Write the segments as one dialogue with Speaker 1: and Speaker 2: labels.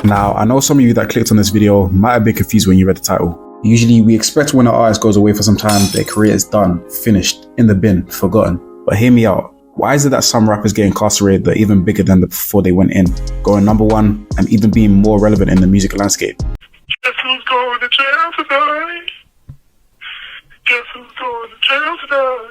Speaker 1: Now, I know some of you that clicked on this video might have been confused when you read the title. Usually, we expect when an artist goes away for some time, their career is done, finished, in the bin, forgotten. But hear me out. Why is it that some rappers get incarcerated that are even bigger than before they went in, going #1, and even being more relevant in the music landscape?
Speaker 2: Guess who's going to jail tonight? Guess who's going to jail tonight?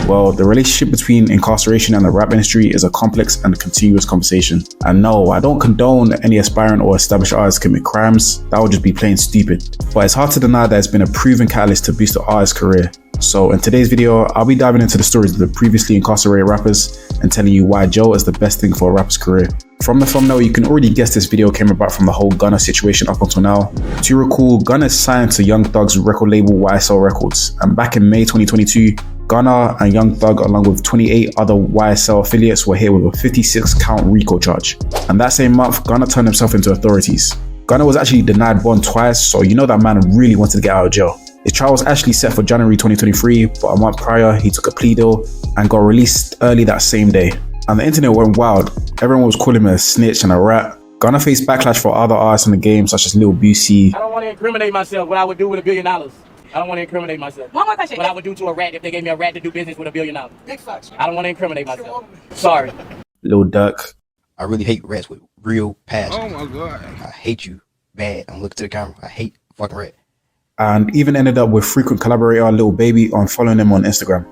Speaker 1: Well, the relationship between incarceration and the rap industry is a complex and continuous conversation. And no, I don't condone any aspiring or established artists commit crimes. That would just be plain stupid. But it's hard to deny that it's been a proven catalyst to boost the artist's career. So in today's video, I'll be diving into the stories of the previously incarcerated rappers and telling you why jail is the best thing for a rapper's career. From the thumbnail, you can already guess this video came about from the whole Gunna situation up until now. To recall, Gunna is signed to Young Thug's record label YSL Records, and back in May 2022, Gunna and Young Thug, along with 28 other YSL affiliates, were hit with a 56-count RICO charge. And that same month, Gunna turned himself into authorities. Gunna was actually denied bond twice, so you know that man really wanted to get out of jail. His trial was actually set for January 2023, but a month prior, he took a plea deal and got released early that same day. And the internet went wild. Everyone was calling him a snitch and a rat. Gunna faced backlash for other artists in the game, such as Lil Boosie.
Speaker 3: I don't want to incriminate myself, what I would do with $1 billion. I don't want to incriminate myself.
Speaker 4: One more question.
Speaker 3: What I would do to a rat if they gave me a rat to do business with $1 billion.
Speaker 4: Big facts.
Speaker 3: I don't want to incriminate myself. Sorry.
Speaker 1: Lil Durk.
Speaker 5: I really hate rats with real passion.
Speaker 2: Oh my God.
Speaker 5: I hate you bad. I'm looking to the camera. I hate fucking rat.
Speaker 1: And even ended up with frequent collaborator Lil Baby on following him on Instagram.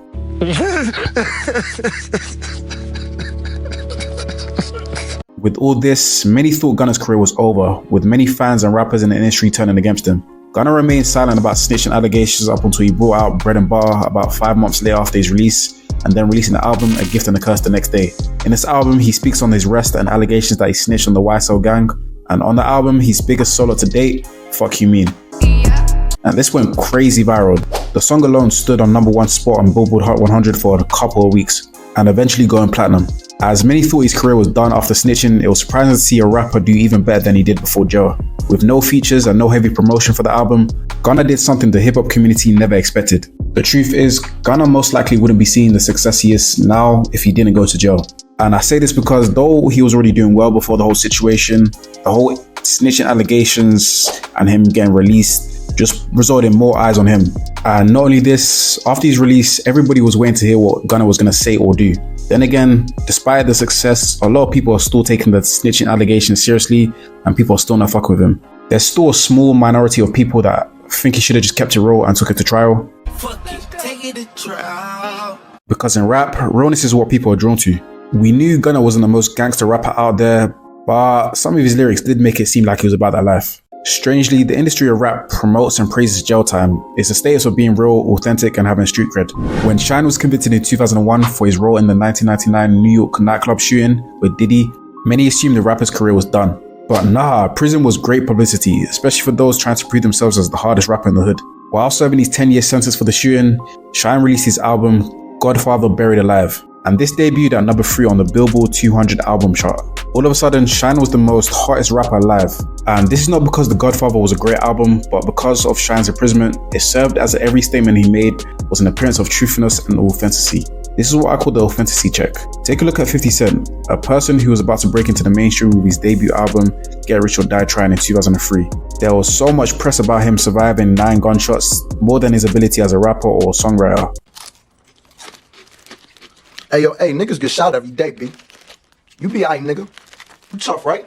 Speaker 1: With all this, many thought Gunna's career was over, with many fans and rappers in the industry turning against him. Gunna remained silent about snitching allegations up until he brought out Bread and Bar about 5 months later after his release, and then releasing the album A Gift and a Curse the next day. In this album, he speaks on his arrest and allegations that he snitched on the YSL gang, and on the album, his biggest solo to date, Fuck You Mean. And this went crazy viral. The song alone stood on #1 spot on Billboard Hot 100 for a couple of weeks, and eventually going platinum. As many thought his career was done after snitching, it was surprising to see a rapper do even better than he did before jail. With no features and no heavy promotion for the album, Gunna did something the hip-hop community never expected. The truth is, Gunna most likely wouldn't be seeing the success he is now if he didn't go to jail. And I say this because though he was already doing well before the whole situation, the whole snitching allegations and him getting released just resulted in more eyes on him. And not only this, after his release, everybody was waiting to hear what Gunna was going to say or do. Then again, despite the success, a lot of people are still taking the snitching allegations seriously, and people are still not fucking with him. There's still a small minority of people that think he should have just kept it real and took it to trial.
Speaker 2: Take it to trial.
Speaker 1: Because in rap, realness is what people are drawn to. We knew Gunna wasn't the most gangster rapper out there, but some of his lyrics did make it seem like he was about that life. Strangely, the industry of rap promotes and praises jail time. It's a status of being real, authentic, and having street cred. When Shyne was convicted in 2001 for his role in the 1999 New York nightclub shooting with Diddy, many assumed the rapper's career was done. But nah, prison was great publicity, especially for those trying to prove themselves as the hardest rapper in the hood. While serving his 10-year sentence for the shooting, Shyne released his album, Godfather Buried Alive. And this debuted at #3 on the Billboard 200 album chart. All of a sudden, Shyne was the most hottest rapper alive. And this is not because The Godfather was a great album, but because of Shyne's imprisonment, it served as every statement he made was an appearance of truthfulness and authenticity. This is what I call the authenticity check. Take a look at 50 Cent, a person who was about to break into the mainstream with his debut album, Get Rich or Die Trying in 2003. There was so much press about him surviving 9 gunshots, more than his ability as a rapper or songwriter.
Speaker 6: Hey, yo, hey, niggas get shot every day, B. You be aight, nigga. You tough, right?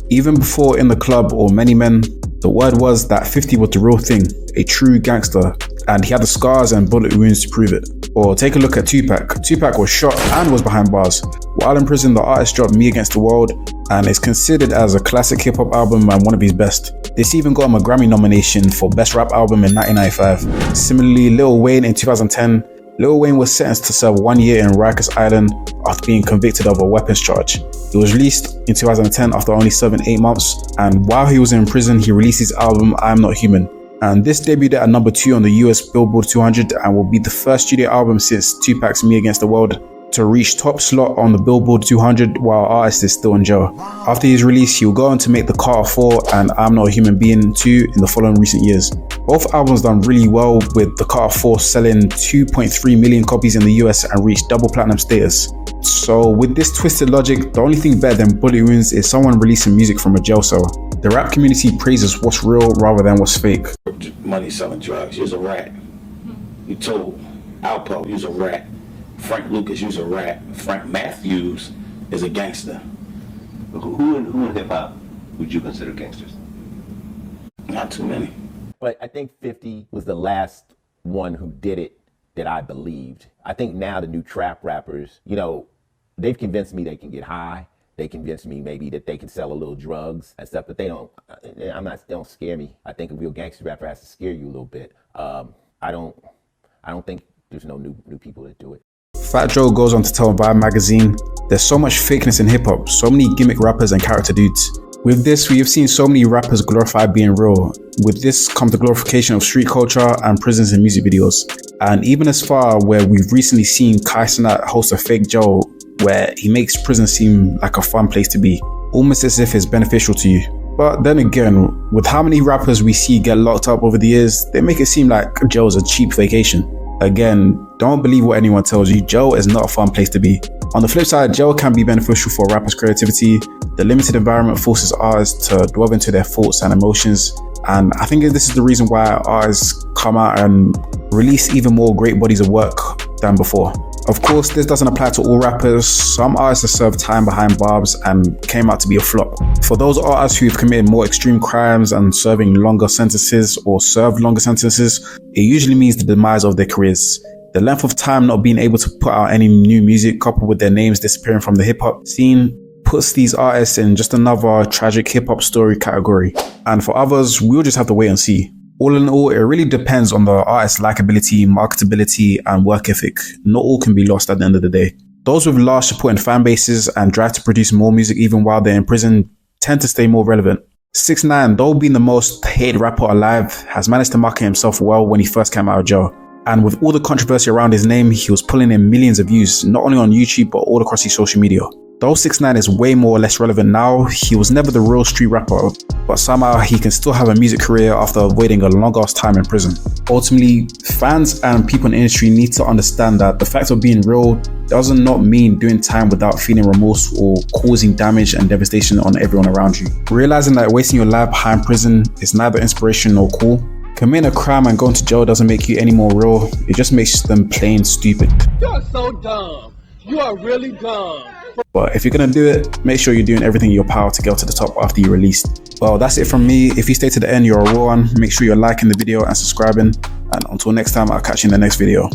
Speaker 1: Even before In the Club or Many Men, the word was that 50 was the real thing, a true gangster, and he had the scars and bullet wounds to prove it. Or take a look at Tupac. Tupac was shot and was behind bars. While in prison, the artist dropped Me Against the World, and is considered as a classic hip-hop album and one of his best. This even got him a Grammy nomination for Best Rap Album in 1995. Similarly, Lil Wayne in 2010, Lil Wayne was sentenced to serve 1 year in Rikers Island after being convicted of a weapons charge. He was released in 2010 after only serving 8 months, and while he was in prison, he released his album I Am Not Human. And this debuted at #2 on the US Billboard 200 and will be the first studio album since Tupac's Me Against the World to reach top slot on the Billboard 200 while artist is still in jail. After his release, he will go on to make the Carter 4 and I'm Not a Human Being 2 in the following recent years. Both albums done really well, with The Carter 4 selling 2.3 million copies in the US and reached double platinum status. So with this twisted logic, the only thing better than bullet wounds is someone releasing music from a jail cell. The rap community praises what's real rather than what's fake.
Speaker 4: Money selling drugs, you's a rat. You told Alpo, you's a rat. Frank Lucas, you's a rat. Frank Matthews is a gangster.
Speaker 7: Who in hip hop would you consider gangsters?
Speaker 4: Not too many.
Speaker 8: But I think 50 was the last one who did it that I believed. I think now the new trap rappers, you know, they've convinced me they can get high. They convinced me maybe that they can sell a little drugs and stuff, but they don't scare me. I think a real gangster rapper has to scare you a little bit. I don't think there's no new people that do it.
Speaker 1: Fat Joe goes on to tell Vibe magazine, there's so much fakeness in hip hop, so many gimmick rappers and character dudes. With this, we have seen so many rappers glorify being real. With this comes the glorification of street culture and prisons in music videos. And even as far where we've recently seen Kai Cenat host a fake Joe where he makes prison seem like a fun place to be, almost as if it's beneficial to you. But then again, with how many rappers we see get locked up over the years, they make it seem like jail's a cheap vacation. Again, don't believe what anyone tells you, jail is not a fun place to be. On the flip side, jail can be beneficial for rappers' creativity. The limited environment forces artists to delve into their thoughts and emotions. And I think this is the reason why artists come out and release even more great bodies of work than before. Of course, this doesn't apply to all rappers. Some artists have served time behind barbs and came out to be a flop. For those artists who've committed more extreme crimes and serving longer sentences or served longer sentences, it usually means the demise of their careers. The length of time not being able to put out any new music, coupled with their names disappearing from the hip-hop scene, puts these artists in just another tragic hip-hop story category. And for others, we'll just have to wait and see. All in all, it really depends on the artist's likability, marketability, and work ethic. Not all can be lost at the end of the day. Those with large supporting fan bases and drive to produce more music even while they're in prison tend to stay more relevant. 6ix9ine, though being the most hated rapper alive, has managed to market himself well when he first came out of jail. And with all the controversy around his name, he was pulling in millions of views, not only on YouTube, but all across his social media. Though 6ix9ine is way more or less relevant now, he was never the real street rapper, but somehow he can still have a music career after avoiding a long-ass time in prison. Ultimately, fans and people in the industry need to understand that the fact of being real does not mean doing time without feeling remorse or causing damage and devastation on everyone around you. Realizing that wasting your life behind prison is neither inspiration nor cool. Committing a crime and going to jail doesn't make you any more real, it just makes them plain stupid.
Speaker 3: You're so dumb. You are really dumb.
Speaker 1: But if you're gonna do it, make sure you're doing everything in your power to get to the top after you're released. Well, that's it from me. If you stay to the end, you're a real one. Make sure you're liking the video and subscribing. And until next time, I'll catch you in the next video.